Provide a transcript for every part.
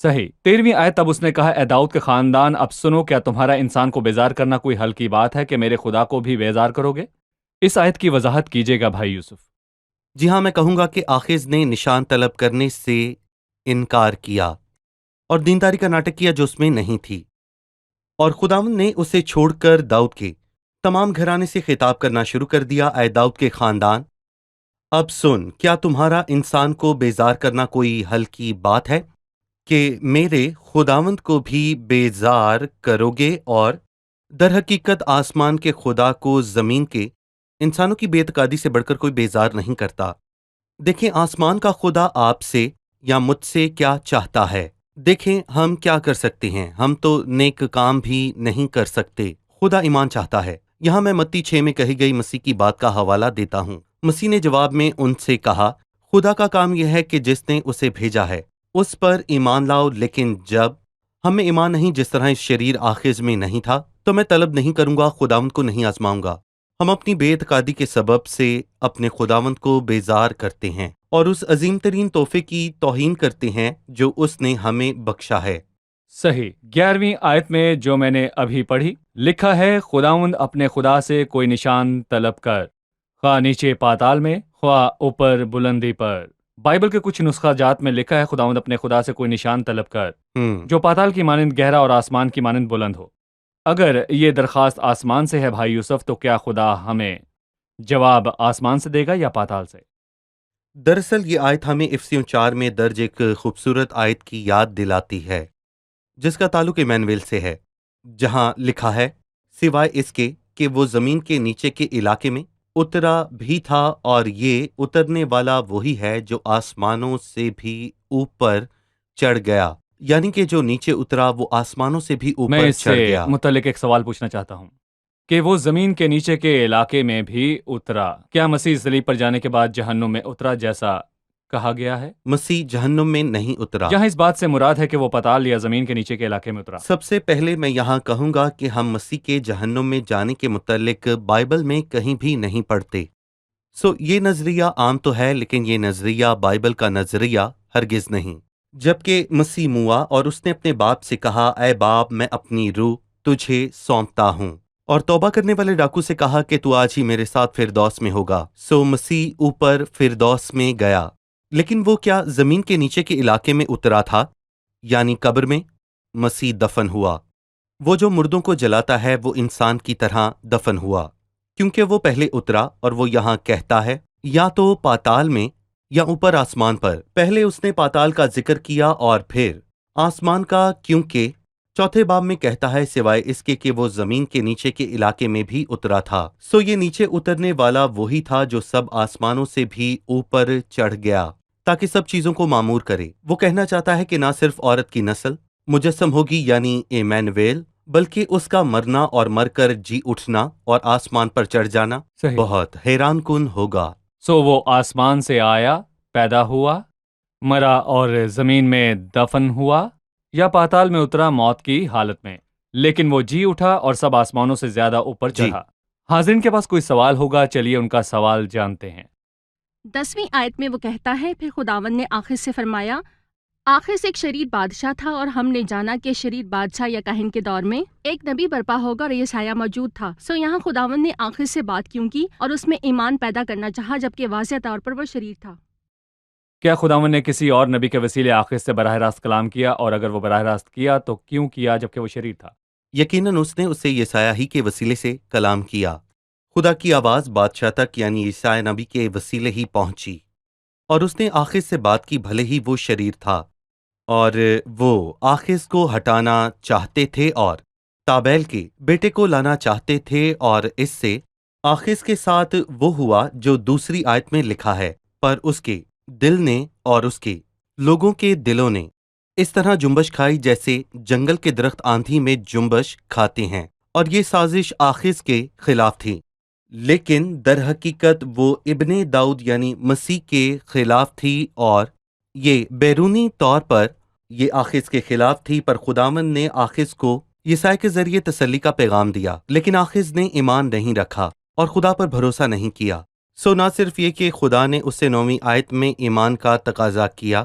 صحیح. 13ویں آیت. تب اس نے کہا اے داؤد کے خاندان اب سنو، کیا تمہارا انسان کو بیزار کرنا کوئی ہلکی بات ہے کہ میرے خدا کو بھی بیزار کرو گے؟ اس آیت کی وضاحت کیجیے گا بھائی یوسف. جی ہاں، میں کہوں گا کہ آخذ نے نشان طلب کرنے سے انکار کیا اور دینداری کا ناٹک کیا جو اس میں نہیں تھی، اور خداوند نے اسے چھوڑ کر داؤد کے تمام گھرانے سے خطاب کرنا شروع کر دیا. اے داؤد کے خاندان اب سن، کیا تمہارا انسان کو بیزار کرنا کوئی ہلکی بات ہے کہ میرے خداوند کو بھی بیزار کرو گے؟ اور در حقیقت آسمان کے خدا کو زمین کے انسانوں کی بے اعتقادی سے بڑھ کر کوئی بیزار نہیں کرتا. دیکھیں آسمان کا خدا آپ سے یا مجھ سے کیا چاہتا ہے. دیکھیں ہم کیا کر سکتے ہیں، ہم تو نیک کام بھی نہیں کر سکتے. خدا ایمان چاہتا ہے. یہاں میں متی 6 میں کہی گئی مسیح کی بات کا حوالہ دیتا ہوں. مسیح نے جواب میں ان سے کہا خدا کا کام یہ ہے کہ جس نے اسے بھیجا ہے اس پر ایمان لاؤ، لیکن جب ہم میں ایمان نہیں جس طرح اس شریر آخذ میں نہیں تھا تو میں طلب نہیں کروں گا، خداوند کو نہیں آزماؤں گا. ہم اپنی بے اعتقادی کے سبب سے اپنے خداوند کو بیزار کرتے ہیں اور اس عظیم ترین تحفے کی توہین کرتے ہیں جو اس نے ہمیں بخشا ہے. صحیح. 11ویں آیت میں جو میں نے ابھی پڑھی لکھا ہے خداوند اپنے خدا سے کوئی نشان طلب کر، خواہ نیچے پاتال میں خواہ اوپر بلندی پر. بائبل کے کچھ نسخہ جات میں لکھا ہے خداوند اپنے خدا سے کوئی نشان طلب کر جو پاتال کی مانند گہرا اور آسمان کی مانند بلند ہو. اگر یہ درخواست آسمان سے ہے بھائی یوسف تو کیا خدا ہمیں جواب آسمان سے دے گا یا پاتال سے؟ دراصل یہ آیت ہمیں افسیوں 4 میں درج ایک خوبصورت آیت کی یاد دلاتی ہے جس کا تعلق ایمینویل سے ہے، جہاں لکھا ہے سوائے اس کے کہ وہ زمین کے نیچے کے علاقے میں اترا بھی تھا، اور یہ اترنے والا وہی ہے جو آسمانوں سے بھی اوپر چڑھ گیا. یعنی کہ جو نیچے اترا وہ آسمانوں سے بھی میں اوپر اس چڑھ سے گیا. متعلق ایک سوال پوچھنا چاہتا ہوں کہ وہ زمین کے نیچے کے علاقے میں بھی اترا، کیا مسیح صلیب پر جانے کے بعد جہنم میں اترا جیسا کہا گیا ہے؟ مسیح جہنم میں نہیں اترا. یہاں اس بات سے مراد ہے کہ وہ پتال یا زمین کے نیچے کے علاقے میں اترا. سب سے پہلے میں یہاں کہوں گا کہ ہم مسیح کے جہنم میں جانے کے متعلق بائبل میں کہیں بھی نہیں پڑھتے. یہ نظریہ عام تو ہے لیکن یہ نظریہ بائبل کا نظریہ ہرگز نہیں. جبکہ مسیح موا اور اس نے اپنے باپ سے کہا اے باپ میں اپنی روح تجھے سونپتا ہوں، اور توبہ کرنے والے ڈاکو سے کہا کہ تو آج ہی میرے ساتھ فردوس میں ہوگا. مسیح اوپر فردوس میں گیا، لیکن وہ کیا زمین کے نیچے کے علاقے میں اترا تھا؟ یعنی قبر میں. مسیح دفن ہوا. وہ جو مردوں کو جلاتا ہے وہ انسان کی طرح دفن ہوا، کیونکہ وہ پہلے اترا، اور وہ یہاں کہتا ہے یا تو پاتال میں یا اوپر آسمان پر. پہلے اس نے پاتال کا ذکر کیا اور پھر آسمان کا، کیونکہ چوتھے باب میں کہتا ہے سوائے اس کے کہ وہ زمین کے نیچے کے علاقے میں بھی اترا تھا. یہ نیچے اترنے والا وہی تھا جو سب آسمانوں سے بھی اوپر چڑھ گیا تاکہ سب چیزوں کو معمور کرے. وہ کہنا چاہتا ہے کہ نہ صرف عورت کی نسل مجسم ہوگی یعنی ایمینویل، بلکہ اس کا مرنا اور مر کر جی اٹھنا اور آسمان پر چڑھ جانا صحیح. بہت حیران کن ہوگا. وہ آسمان سے آیا، پیدا ہوا، مرا اور زمین میں دفن ہوا، یا پاتال میں اترا موت کی حالت میں، لیکن وہ جی اٹھا اور سب آسمانوں سے زیادہ اوپر چڑھا. حاضرین کے پاس کوئی سوال ہوگا، چلیے ان کا سوال جانتے ہیں. 10ویں آیت میں وہ کہتا ہے پھر خداوند نے آخذ سے فرمایا آخذ ایک شریر بادشاہ تھا، اور ہم نے جانا کہ شریر بادشاہ یا کاہن کے دور میں ایک نبی برپا ہوگا اور یہ سایہ موجود تھا. یہاں خداوند نے آخذ سے بات کیوں کی اور اس میں ایمان پیدا کرنا چاہا جبکہ واضح طور پر وہ شریر تھا؟ کیا خداوند نے کسی اور نبی کے وسیلے آخذ سے براہ راست کلام کیا، اور اگر وہ براہ راست کیا تو کیوں کیا جبکہ وہ شریر تھا؟ یقیناً اس نے اسے یسایہ ہی کے وسیلے سے کلام کیا. خدا کی آواز بادشاہ تک یعنی یسایہ نبی کے وسیلے ہی پہنچی، اور اس نے آخذ سے بات کی بھلے ہی وہ شریر تھا، اور وہ آخذ کو ہٹانا چاہتے تھے اور تابیل کے بیٹے کو لانا چاہتے تھے، اور اس سے آخذ کے ساتھ وہ ہوا جو دوسری آیت میں لکھا ہے، پر اس کے دل نے اور اس کے لوگوں کے دلوں نے اس طرح جنبش کھائی جیسے جنگل کے درخت آندھی میں جنبش کھاتے ہیں. اور یہ سازش آخذ کے خلاف تھی، لیکن در حقیقت وہ ابن داؤد یعنی مسیح کے خلاف تھی، اور یہ بیرونی طور پر یہ آخذ کے خلاف تھی. پر خداوند نے آخذ کو یسایہ کے ذریعے تسلی کا پیغام دیا، لیکن آخذ نے ایمان نہیں رکھا اور خدا پر بھروسہ نہیں کیا. نہ صرف یہ کہ خدا نے اس سے 9ویں آیت میں ایمان کا تقاضا کیا،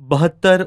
72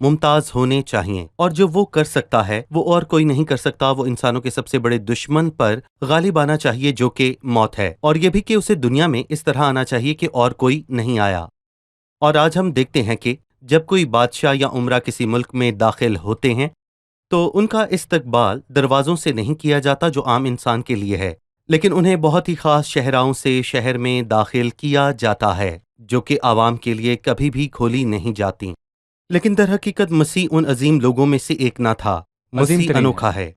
ممتاز ہونے چاہیے، اور جو وہ کر سکتا ہے وہ اور کوئی نہیں کر سکتا۔ وہ انسانوں کے سب سے بڑے دشمن پر غالب آنا چاہیے جو کہ موت ہے، اور یہ بھی کہ اسے دنیا میں اس طرح آنا چاہیے کہ اور کوئی نہیں آیا۔ اور آج ہم دیکھتے ہیں کہ جب کوئی بادشاہ یا عمرہ کسی ملک میں داخل ہوتے ہیں تو ان کا استقبال دروازوں سے نہیں کیا جاتا جو عام انسان کے لیے ہے، لیکن انہیں بہت ہی خاص شہراؤں سے شہر میں داخل کیا جاتا ہے جو کہ عوام کے لیے کبھی بھی کھولی نہیں جاتی۔ لیکن در حقیقت مسیح ان عظیم لوگوں میں سے ایک نہ تھا۔ عظیم مسیح ترین ہے۔ انوکھا ہے،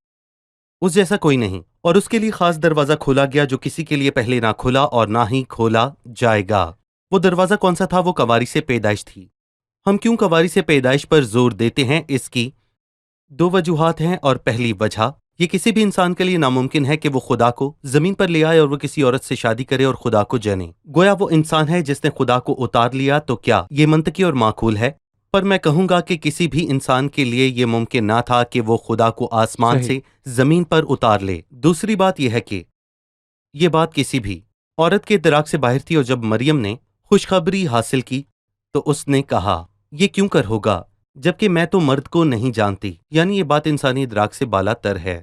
اس جیسا کوئی نہیں، اور اس کے لیے خاص دروازہ کھولا گیا جو کسی کے لیے پہلے نہ کھولا اور نہ ہی کھولا جائے گا۔ وہ دروازہ کون سا تھا؟ وہ کنواری سے پیدائش تھی۔ ہم کیوں کنواری سے پیدائش پر زور دیتے ہیں؟ اس کی دو وجوہات ہیں، اور پہلی وجہ یہ کسی بھی انسان کے لیے ناممکن ہے کہ وہ خدا کو زمین پر لے آئے اور وہ کسی عورت سے شادی کرے اور خدا کو جنے۔ گویا وہ انسان ہے جس نے خدا کو اتار لیا، تو کیا یہ منطقی اور معقول ہے؟ پر میں کہوں گا کہ کسی بھی انسان کے لیے یہ ممکن نہ تھا کہ وہ خدا کو آسمان صحیح۔ سے زمین پر اتار لے۔ دوسری بات یہ ہے کہ یہ بات کسی بھی عورت کے ادراک سے باہر تھی، اور جب مریم نے خوشخبری حاصل کی تو اس نے کہا یہ کیوں کر ہوگا جبکہ میں تو مرد کو نہیں جانتی، یعنی یہ بات انسانی ادراک سے بالا تر ہے۔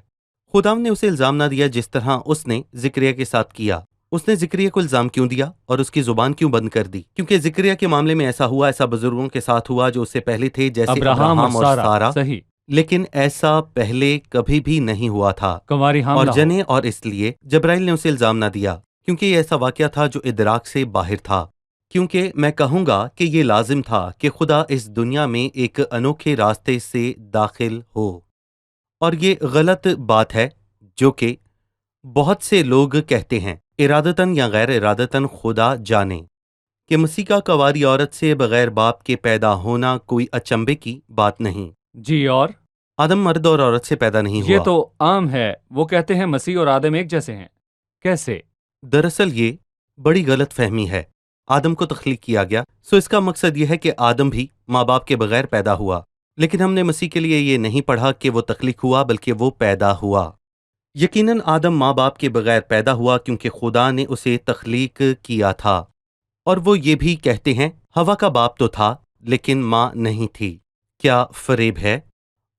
خداوند نے اسے الزام نہ دیا جس طرح اس نے زکریا کے ساتھ کیا۔ اس نے زکریا کو الزام کیوں دیا اور اس کی زبان کیوں بند کر دی؟ کیونکہ زکریا کے معاملے میں ایسا ہوا، ایسا بزرگوں کے ساتھ ہوا جو اس سے پہلے تھے، جیسے ابراہم اور سارہ۔ صحیح۔ لیکن ایسا پہلے کبھی بھی نہیں ہوا تھا، کنواری اور حاملہ ہو۔ جنے، اور اس لیے جبرائیل نے اسے الزام نہ دیا کیونکہ یہ ایسا واقعہ تھا جو ادراک سے باہر تھا۔ کیونکہ میں کہوں گا کہ یہ لازم تھا کہ خدا اس دنیا میں ایک انوکھے راستے سے داخل ہو، اور یہ غلط بات ہے جو کہ بہت سے لوگ کہتے ہیں، ارادتاً یا غیر ارادتاً خدا جانے، کہ مسیح کا کنواری عورت سے بغیر باپ کے پیدا ہونا کوئی اچنبے کی بات نہیں۔ جی، اور آدم مرد اور عورت سے پیدا نہیں ہوا۔ یہ تو عام ہے، وہ کہتے ہیں مسیح اور آدم ایک جیسے ہیں۔ کیسے؟ دراصل یہ بڑی غلط فہمی ہے۔ آدم کو تخلیق کیا گیا، سو اس کا مقصد یہ ہے کہ آدم بھی ماں باپ کے بغیر پیدا ہوا، لیکن ہم نے مسیح کے لیے یہ نہیں پڑھا کہ وہ تخلیق ہوا بلکہ وہ پیدا ہوا۔ یقیناً آدم ماں باپ کے بغیر پیدا ہوا کیونکہ خدا نے اسے تخلیق کیا تھا، اور وہ یہ بھی کہتے ہیں ہوا کا باپ تو تھا لیکن ماں نہیں تھی۔ کیا فریب ہے؟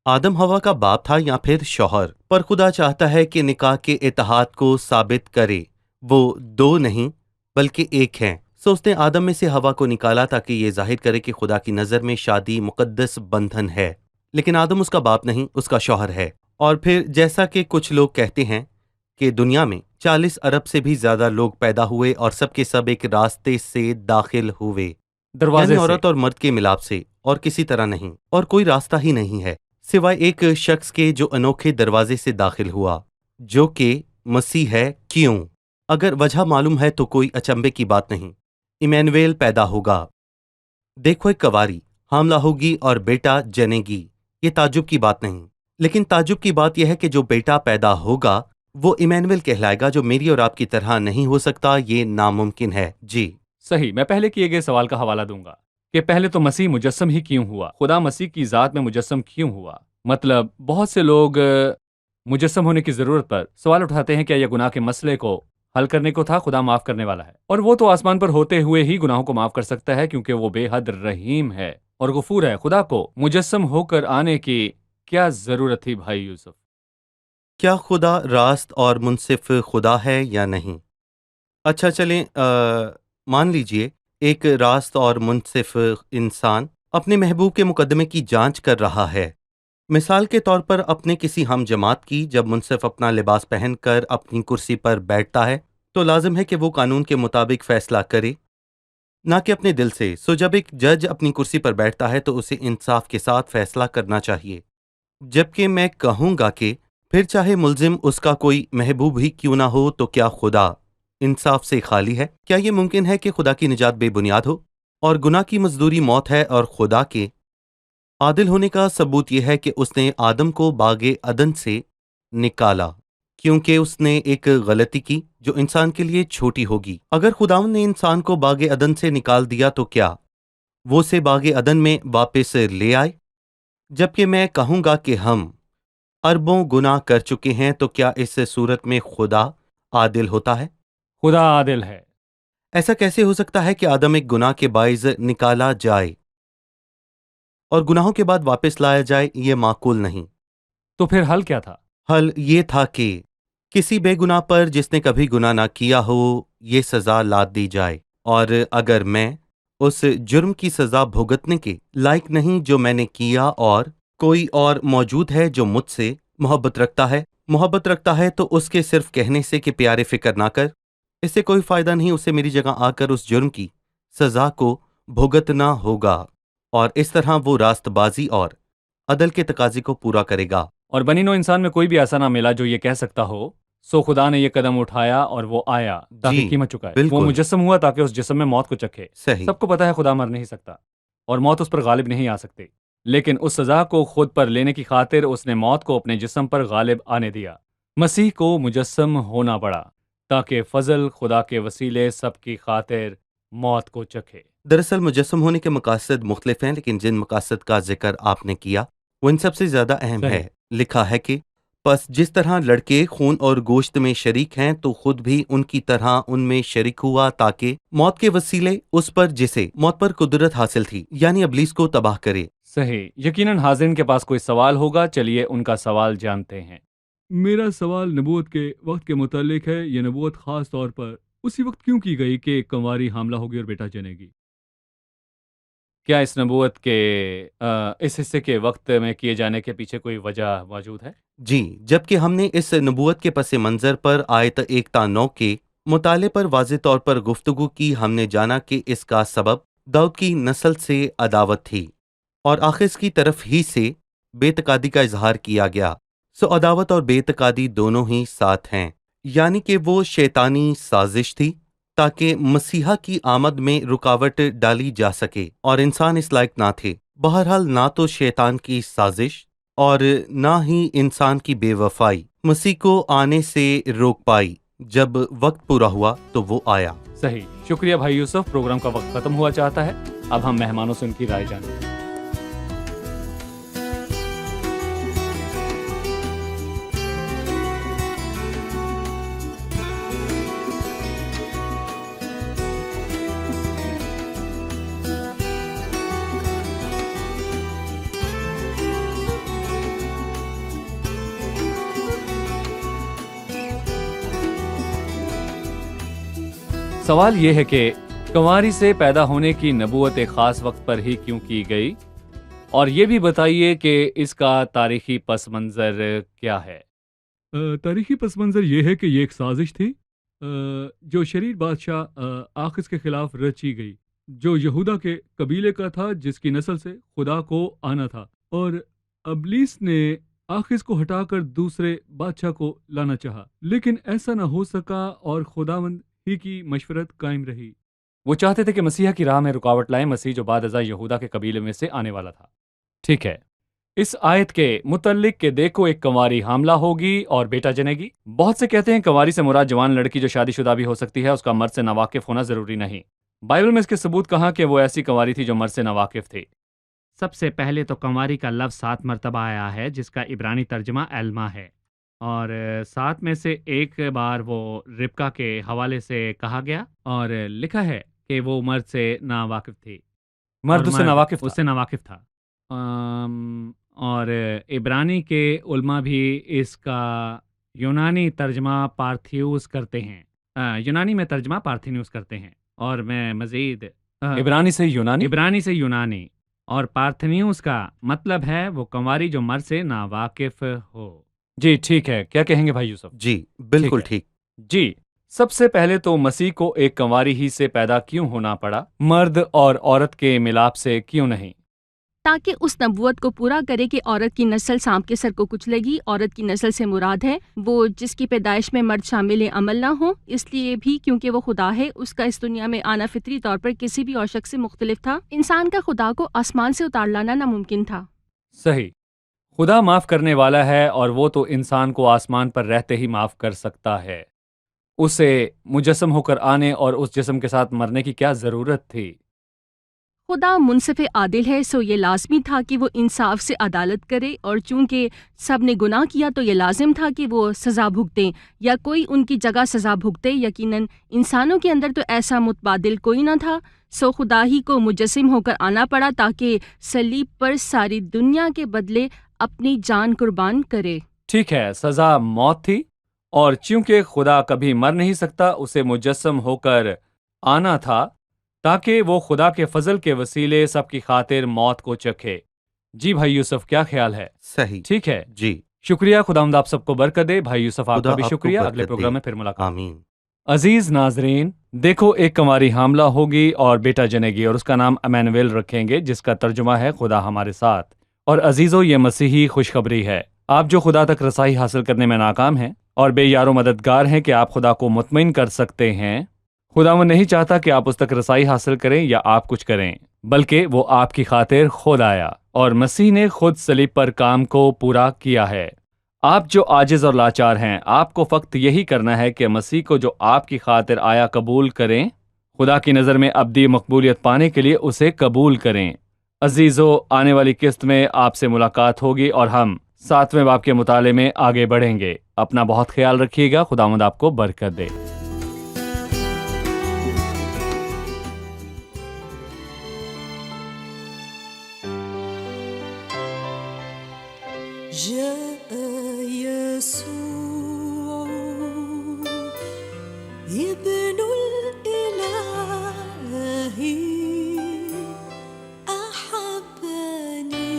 آدم ہوا کا باپ تھا یا پھر شوہر؟ پر خدا چاہتا ہے کہ نکاح کے اتحاد کو ثابت کرے، وہ دو نہیں بلکہ ایک ہیں۔ سو اس نے آدم میں سے ہوا کو نکالا تاکہ یہ ظاہر کرے کہ خدا کی نظر میں شادی مقدس بندھن ہے، لیکن آدم اس کا باپ نہیں، اس کا شوہر ہے۔ اور پھر جیسا کہ کچھ لوگ کہتے ہیں کہ دنیا میں 40 ارب سے بھی زیادہ لوگ پیدا ہوئے اور سب کے سب ایک راستے سے داخل ہوئے، دروازے یعنی سے۔ عورت اور مرد کے ملاپ سے، اور کسی طرح نہیں، اور کوئی راستہ ہی نہیں ہے سوائے ایک شخص کے جو انوکھے دروازے سے داخل ہوا، جو کہ مسیح ہے۔ کیوں؟ اگر وجہ معلوم ہے تو کوئی اچنبے کی بات نہیں۔ ایمینویل پیدا ہوگا۔ دیکھو ایک کنواری حاملہ ہوگی اور بیٹا جنے گی، یہ تعجب کی بات نہیں، لیکن تعجب کی بات یہ ہے کہ جو بیٹا پیدا ہوگا وہ ایمینویل کہلائے گا، جو میری اور آپ کی طرح نہیں ہو سکتا، یہ ناممکن ہے۔ جی صحیح، میں پہلے کیے گئے سوال کا حوالہ دوں گا کہ پہلے تو مسیح مجسم ہی کیوں ہوا؟ خدا مسیح کی ذات میں مجسم کیوں ہوا؟ مطلب بہت سے لوگ مجسم ہونے کی ضرورت پر سوال اٹھاتے ہیں، کیا یہ گناہ کے مسئلے کو حل کرنے کو تھا؟ خدا معاف کرنے والا ہے، اور وہ تو آسمان پر ہوتے ہوئے ہی گناہوں کو معاف کر سکتا ہے کیونکہ وہ بے حد رحیم ہے اور غفور ہے۔ خدا کو مجسم ہو کر آنے کی کیا ضرورت تھی بھائی یوسف؟ کیا خدا راست اور منصف خدا ہے یا نہیں؟ اچھا چلیں مان لیجئے ایک راست اور منصف انسان اپنے محبوب کے مقدمے کی جانچ کر رہا ہے۔ مثال کے طور پر اپنے کسی ہم جماعت کی جب منصف اپنا لباس پہن کر اپنی کرسی پر بیٹھتا ہے تو لازم ہے کہ وہ قانون کے مطابق فیصلہ کرے، نہ کہ اپنے دل سے۔ سو جب ایک جج اپنی کرسی پر بیٹھتا ہے تو اسے انصاف کے ساتھ فیصلہ کرنا چاہیے، جبکہ میں کہوں گا کہ پھر چاہے ملزم اس کا کوئی محبوب ہی کیوں نہ ہو، تو کیا خدا انصاف سے خالی ہے؟ کیا یہ ممکن ہے کہ خدا کی نجات بے بنیاد ہو؟ اور گناہ کی مزدوری موت ہے، اور خدا کے عادل ہونے کا ثبوت یہ ہے کہ اس نے آدم کو باغ عدن سے نکالا، کیونکہ اس نے ایک غلطی کی جو انسان کے لیے چھوٹی ہوگی۔ اگر خداوند نے انسان کو باغ عدن سے نکال دیا تو کیا وہ اسے باغ عدن میں واپس لے آئے؟ جبکہ میں کہوں گا کہ ہم اربوں گناہ کر چکے ہیں، تو کیا اس صورت میں خدا عادل ہوتا ہے؟ خدا عادل ہے۔ ایسا کیسے ہو سکتا ہے کہ آدم ایک گناہ کے باعث نکالا جائے اور گناہوں کے بعد واپس لایا جائے یہ معقول نہیں۔ تو پھر حل کیا تھا؟ حل یہ تھا کہ کسی بے گناہ پر جس نے کبھی گناہ نہ کیا ہو یہ سزا لاد دی جائے، اور اگر میں اس جرم کی سزا بھگتنے کے لائق نہیں جو میں نے کیا، اور کوئی اور موجود ہے جو مجھ سے محبت رکھتا ہے تو اس کے صرف کہنے سے کہ پیارے فکر نہ کر، اس سے کوئی فائدہ نہیں، اسے میری جگہ آ کر اس جرم کی سزا کو بھگتنا ہوگا، اور اس طرح وہ راست بازی اور عدل کے تقاضے کو پورا کرے گا۔ اور بنی نوع انسان میں کوئی بھی ایسا نہ ملا جو یہ کہہ سکتا ہو سو خدا نے یہ قدم اٹھایا اور وہ آیا تاکہ جی، قیمت چکائے، بالکل وہ مجسم ہوا تاکہ اس جسم میں موت کو چکھے۔ صحیح، سب کو پتہ ہے خدا مر نہیں سکتا اور موت اس پر غالب نہیں آ سکتی، لیکن اس سزا کو خود پر لینے کی خاطر اس نے موت کو اپنے جسم پر غالب آنے دیا۔ مسیح کو مجسم ہونا پڑا تاکہ فضل خدا کے وسیلے سب کی خاطر موت کو چکھے۔ دراصل مجسم ہونے کے مقاصد مختلف ہیں، لیکن جن مقاصد کا ذکر آپ نے کیا وہ ان سب سے زیادہ اہم صحیح۔ ہے۔ لکھا ہے کہ پس جس طرح لڑکے خون اور گوشت میں شریک ہیں تو خود بھی ان کی طرح ان میں شریک ہوا، تاکہ موت کے وسیلے اس پر جسے موت پر قدرت حاصل تھی یعنی ابلیس کو تباہ کرے۔ صحیح۔ یقیناً حاضرین کے پاس کوئی سوال ہوگا، چلیے ان کا سوال جانتے ہیں۔ میرا سوال نبوت کے وقت کے متعلق ہے۔ یہ نبوت خاص طور پر اسی وقت کیوں کی گئی کہ ایک کنواری حاملہ ہوگی اور بیٹا جنے گی؟ کیا اس نبوت کے اس حصے کے وقت میں کیے جانے کے پیچھے کوئی وجہ موجود ہے؟ جی، جبکہ ہم نے اس نبوت کے پس منظر پر آیت 1 تا 9 کے مطالعے پر واضح طور پر گفتگو کی، ہم نے جانا کہ اس کا سبب داؤد کی نسل سے عداوت تھی اور آخذ کی طرف ہی سے بے اعتقادی کا اظہار کیا گیا۔ سو عداوت اور بے اعتقادی دونوں ہی ساتھ ہیں، یعنی کہ وہ شیطانی سازش تھی تاکہ مسیحا کی آمد میں رکاوٹ ڈالی جا سکے، اور انسان اس لائق نہ تھے۔ بہرحال نہ تو شیطان کی سازش اور نہ ہی انسان کی بے وفائی مسیح کو آنے سے روک پائی۔ جب وقت پورا ہوا تو وہ آیا۔ صحیح، شکریہ بھائی یوسف۔ پروگرام کا وقت ختم ہوا چاہتا ہے، اب ہم مہمانوں سے ان کی رائے جانیں۔ سوال یہ ہے کہ کنواری سے پیدا ہونے کی نبوت ایک خاص وقت پر ہی کیوں کی گئی، اور یہ بھی بتائیے کہ اس کا تاریخی پس منظر کیا ہے؟ تاریخی پس منظر یہ ہے کہ یہ ایک سازش تھی جو شریر بادشاہ آخذ کے خلاف رچی گئی، جو یہودا کے قبیلے کا تھا، جس کی نسل سے خدا کو آنا تھا، اور ابلیس نے آخذ کو ہٹا کر دوسرے بادشاہ کو لانا چاہا، لیکن ایسا نہ ہو سکا اور خداوند ہی کی مشورت قائم رہی۔ وہ چاہتے تھے کہ مسیح کی راہ میں رکاوٹ لائیں، مسیح جو بعد ازاں یہودا کے قبیلے میں سے آنے والا تھا۔ ٹھیک ہے، اس آیت کے متعلق کہ دیکھو ایک کنواری حاملہ ہوگی اور بیٹا جنے گی، بہت سے کہتے ہیں کنواری سے مراد جوان لڑکی جو شادی شدہ بھی ہو سکتی ہے، اس کا مرد سے ناواقف ہونا ضروری نہیں۔ بائبل میں اس کے ثبوت کہاں کہ وہ ایسی کنواری تھی جو مرد سے ناواقف تھی؟ سب سے پہلے تو کنواری کا لفظ 7 مرتبہ آیا ہے، جس کا عبرانی ترجمہ ایلما ہے، اور 7 میں سے ایک بار وہ ربکا کے حوالے سے کہا گیا، اور لکھا ہے کہ وہ مرد سے ناواقف تھی، مرد اس سے ناواقف تھا۔ اس سے ناواقف تھا۔ اور عبرانی کے علماء بھی اس کا یونانی ترجمہ پارتھیوس کرتے ہیں، یونانی میں ترجمہ پارتھینیوس کرتے ہیں، اور میں مزید عبرانی سے یونانی؟ عبرانی سے یونانی، اور پارتھینیوس کا مطلب ہے وہ کنواری جو مرد سے ناواقف ہو۔ جی ٹھیک ہے، کیا کہیں گے بھائی یوسف؟ جی بالکل ٹھیک۔ جی، سب سے پہلے تو مسیح کو ایک کنواری ہی سے پیدا کیوں ہونا پڑا؟ مرد اور عورت کے ملاپ سے کیوں نہیں؟ تاکہ اس نبوت کو پورا کرے کہ عورت کی نسل سانپ کے سر کو کچلے گی۔ عورت کی نسل سے مراد ہے وہ جس کی پیدائش میں مرد شامل عمل نہ ہو، اس لیے بھی کیونکہ وہ خدا ہے، اس کا اس دنیا میں آنا فطری طور پر کسی بھی اور شخص سے مختلف تھا۔ انسان کا خدا کو آسمان سے اتار لانا ناممکن تھا۔ صحیح، خدا معاف کرنے والا ہے، اور وہ تو انسان کو آسمان پر رہتے ہی معاف کر سکتا ہے۔ اسے مجسم ہو کر آنے اور اس جسم کے ساتھ مرنے کی کیا ضرورت تھی؟ خدا منصف عادل ہے، سو یہ لازمی تھا کہ وہ انصاف سے عدالت کرے، اور چونکہ سب نے گناہ کیا تو یہ لازم تھا کہ وہ سزا بھگتیں یا کوئی ان کی جگہ سزا بھگتے۔ یقیناً انسانوں کے اندر تو ایسا متبادل کوئی نہ تھا، سو خدا ہی کو مجسم ہو کر آنا پڑا تاکہ صلیب پر ساری دنیا کے بدلے اپنی جان قربان کرے۔ ٹھیک ہے، سزا موت تھی، اور چونکہ خدا کبھی مر نہیں سکتا، اسے مجسم ہو کر آنا تھا تاکہ وہ خدا کے فضل کے وسیلے سب کی خاطر موت کو چکھے۔ جی بھائی یوسف، کیا خیال ہے؟ صحیح ٹھیک ہے، جی، شکریہ، خداوند آپ سب کو برکت دے۔ بھائی یوسف آپ خدا کا بھی آپ کو شکریہ، برکت اگلے دے۔ پروگرام میں پھر ملاقات۔ آمین۔ عزیز ناظرین، دیکھو ایک کنواری حاملہ ہوگی اور بیٹا جنے گی، اور اس کا نام امانویل رکھیں گے، جس کا ترجمہ ہے خدا ہمارے ساتھ۔ اور عزیزو، یہ مسیحی خوشخبری ہے۔ آپ جو خدا تک رسائی حاصل کرنے میں ناکام ہیں اور بے یار و مددگار ہیں، کہ آپ خدا کو مطمئن کر سکتے ہیں۔ خدا وہ نہیں چاہتا کہ آپ اس تک رسائی حاصل کریں یا آپ کچھ کریں، بلکہ وہ آپ کی خاطر خود آیا، اور مسیح نے خود صلیب پر کام کو پورا کیا ہے۔ آپ جو عاجز اور لاچار ہیں، آپ کو فقط یہی کرنا ہے کہ مسیح کو جو آپ کی خاطر آیا قبول کریں، خدا کی نظر میں ابدی مقبولیت پانے کے لیے اسے قبول کریں۔ عزیزو، آنے والی قسط میں آپ سے ملاقات ہوگی اور ہم 7ویں باب کے مطالعے میں آگے بڑھیں گے۔ اپنا بہت خیال رکھیے گا، خداوند آپ کو برکت دے۔ ابن الإله أحبني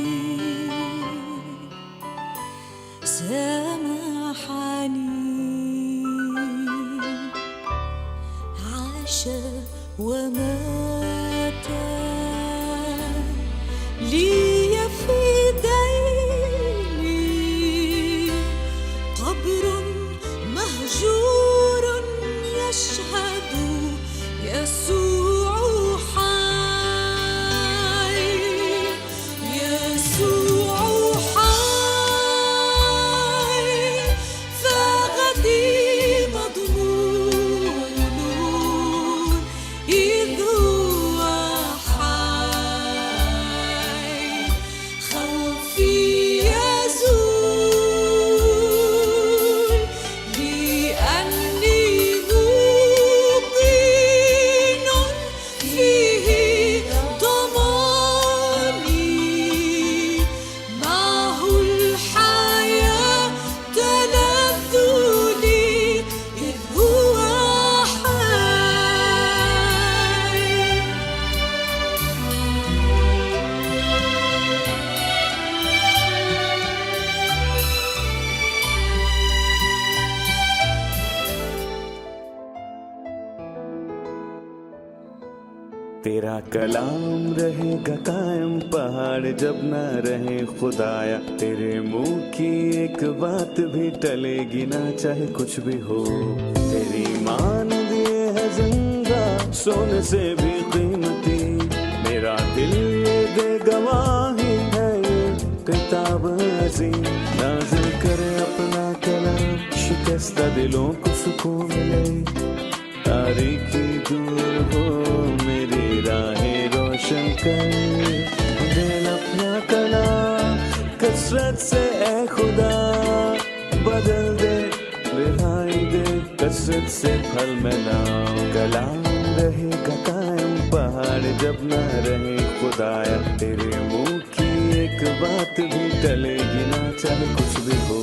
سامحني عاش ومات لي فدائي قبر مهجور يشهد يسوع حي يسوع حي فغدي مضمون إذ هو حي خوفي يزول لأني موقن فيه ضماني معه الحياة تلذ لي إذ هو حي. تیرا کلام رہے گا قائم، پہاڑ جب نہ رہے خدایا، تیرے منہ کی ایک بات بھی ٹلے گی نہ، چاہے کچھ بھی ہو۔ تیری مانند یہ ہے زندہ، سونے سے بھی قیمتی، میرا دل یہ دے گواہی ہے، یہ کتاب عظیم نازل کرے اپنا کلام، شکستہ دلوں کو سکون ملے، تاریکی دور ہو میری راہیں روشن کر، دل اپنا کلام کثرت سے اے خدا بدل دے، رہائی دے کثرت سے پھل میں لاؤ۔ کلام رہے گا قائم، پہاڑ جب نہ رہے خدایا، تیرے منہ کی ایک بات بھی ٹلے گی نہ، چاہے کچھ بھی ہو۔